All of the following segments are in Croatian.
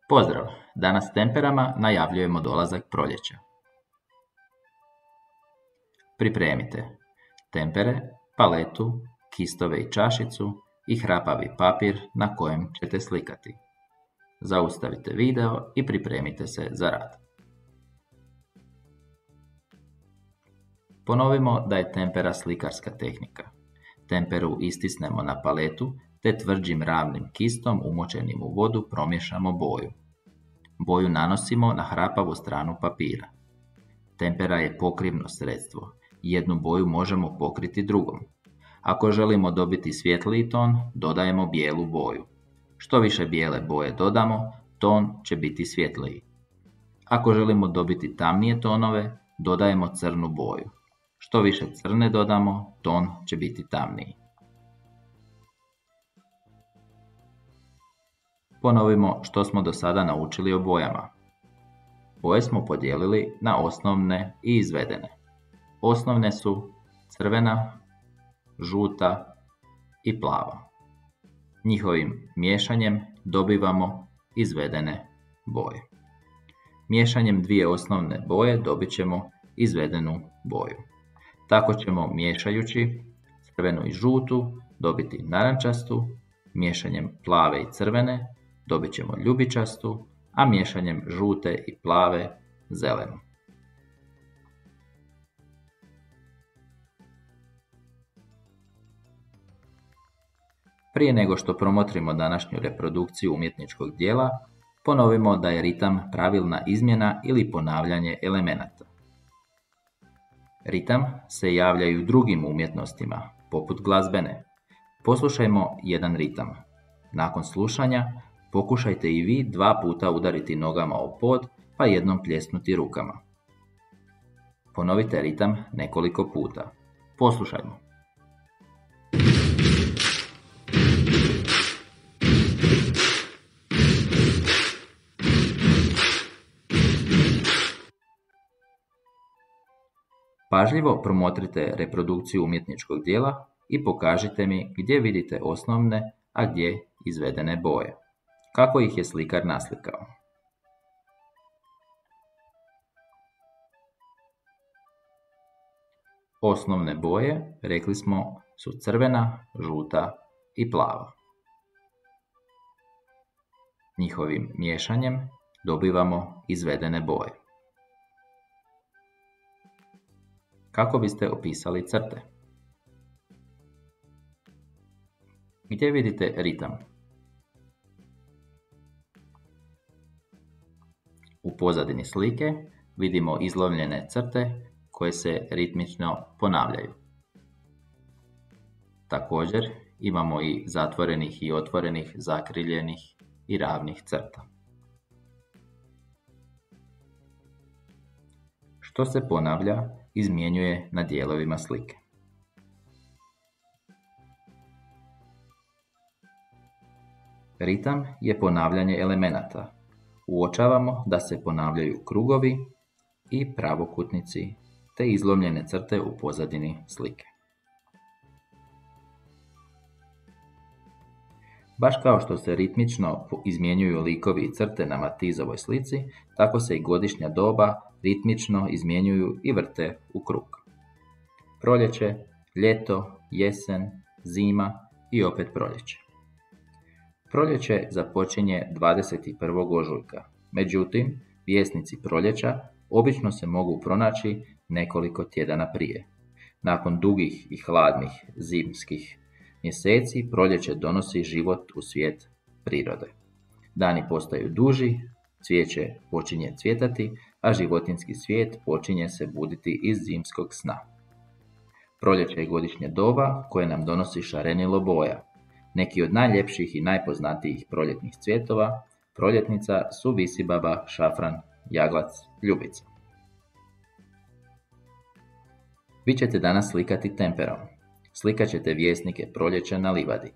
Pozdrav! Danas s temperama najavljujemo dolazak proljeća. Pripremite tempere, paletu, kistove i čašicu i hrapavi papir na kojem ćete slikati. Zaustavite video i pripremite se za rad. Ponovimo da je tempera slikarska tehnika. Temperu istisnemo na paletu te tvrđim ravnim kistom umočenim u vodu promiješamo boju. Boju nanosimo na hrapavu stranu papira. Tempera je pokrivno sredstvo. Jednu boju možemo pokriti drugom. Ako želimo dobiti svjetliji ton, dodajemo bijelu boju. Što više bijele boje dodamo, ton će biti svjetliji. Ako želimo dobiti tamnije tonove, dodajemo crnu boju. Što više crne dodamo, ton će biti tamniji. Ponovimo što smo do sada naučili o bojama. Boje smo podijelili na osnovne i izvedene. Osnovne su crvena, žuta i plava. Njihovim miješanjem dobivamo izvedene boje. Miješanjem dvije osnovne boje dobit ćemo izvedenu boju. Tako ćemo miješajući crvenu i žutu dobiti narančastu, miješanjem plave i crvene dobit ćemo ljubičastu, a miješanjem žute i plave zelenu. Prije nego što promotrimo današnju reprodukciju umjetničkog djela, ponovimo da je ritam pravilna izmjena ili ponavljanje elemenata. Ritam se javlja i u drugim umjetnostima, poput glazbene. Poslušajmo jedan ritam. Nakon slušanja, pokušajte i vi 2 puta udariti nogama o pod, pa jednom pljesnuti rukama. Ponovite ritam nekoliko puta. Poslušajmo. Pažljivo promotrite reprodukciju umjetničkog djela i pokažite mi gdje vidite osnovne, a gdje izvedene boje. Kako ih je slikar naslikao? Osnovne boje, rekli smo, su crvena, žuta i plava. Njihovim miješanjem dobivamo izvedene boje. Kako biste opisali crte? Gdje vidite ritam? U pozadini slike vidimo izlovljene crte koje se ritmično ponavljaju. Također imamo i zatvorenih i otvorenih, zakriljenih i ravnih crta. Što se ponavlja, izmjenjuje na dijelovima slike. Ritam je ponavljanje elemenata. Uočavamo da se ponavljaju krugovi i pravokutnici te izlomljene crte u pozadini slike. Baš kao što se ritmično izmjenjuju likovi i crte na Matizovoj slici, tako se i godišnja doba ritmično izmjenjuju i vrte u krug. Proljeće, ljeto, jesen, zima i opet proljeće. Proljeće započinje 21. ožujka, međutim, vjesnici proljeća obično se mogu pronaći nekoliko tjedana prije. Nakon dugih i hladnih zimskih mjeseci, proljeće donosi život u svijet prirode. Dani postaju duži, cvijeće počinje cvjetati, a životinjski svijet počinje se buditi iz zimskog sna. Proljeće je godišnje doba koje nam donosi šarenilo boja. Neki od najljepših i najpoznatijih proljetnih cvjetova, proljetnica, su visibaba, šafran, jaglac, ljubica. Vi ćete danas slikati temperom. Slikat ćete vjesnike proljeća na livadi.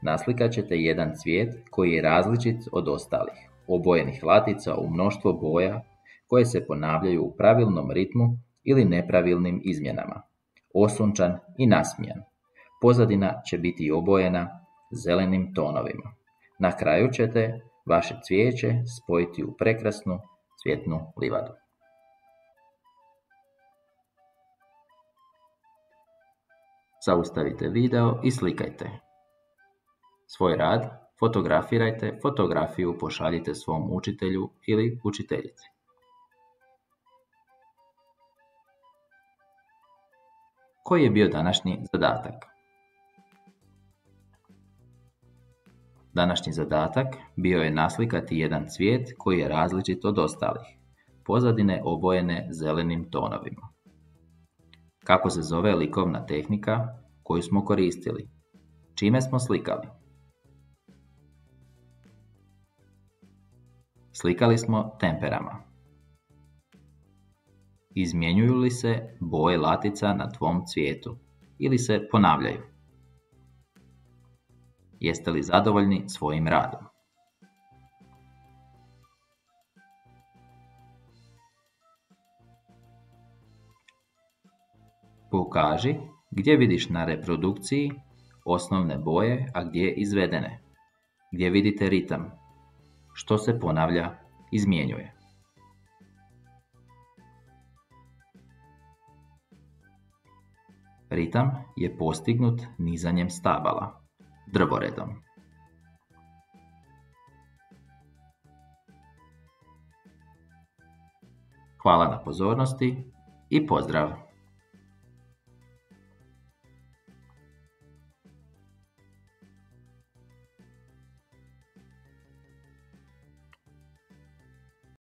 Naslikat ćete jedan cvijet koji je različit od ostalih, obojenih latica u mnoštvo boja koje se ponavljaju u pravilnom ritmu ili nepravilnim izmjenama. Osunčan i nasmijan. Pozadina će biti obojena zelenim tonovima. Na kraju ćete vaše cvijeće spojiti u prekrasnu cvjetnu livadu. Zaustavite video i slikajte. Svoj rad fotografirajte, fotografiju pošaljite svom učitelju ili učiteljici. Koji je bio današnji zadatak? Današnji zadatak bio je naslikati jedan cvijet koji je različit od ostalih, pozadine obojene zelenim tonovima. Kako se zove likovna tehnika koju smo koristili? Čime smo slikali? Slikali smo temperama. Izmjenjuju li se boje latica na tvom cvijetu ili se ponavljaju? Jeste li zadovoljni svojim radom? Pokaži gdje vidiš na reprodukciji osnovne boje, a gdje izvedene. Gdje vidite ritam? Što se ponavlja, izmjenjuje? Ritam je postignut nizanjem stabala, drvoredom. Hvala na pozornosti i pozdrav!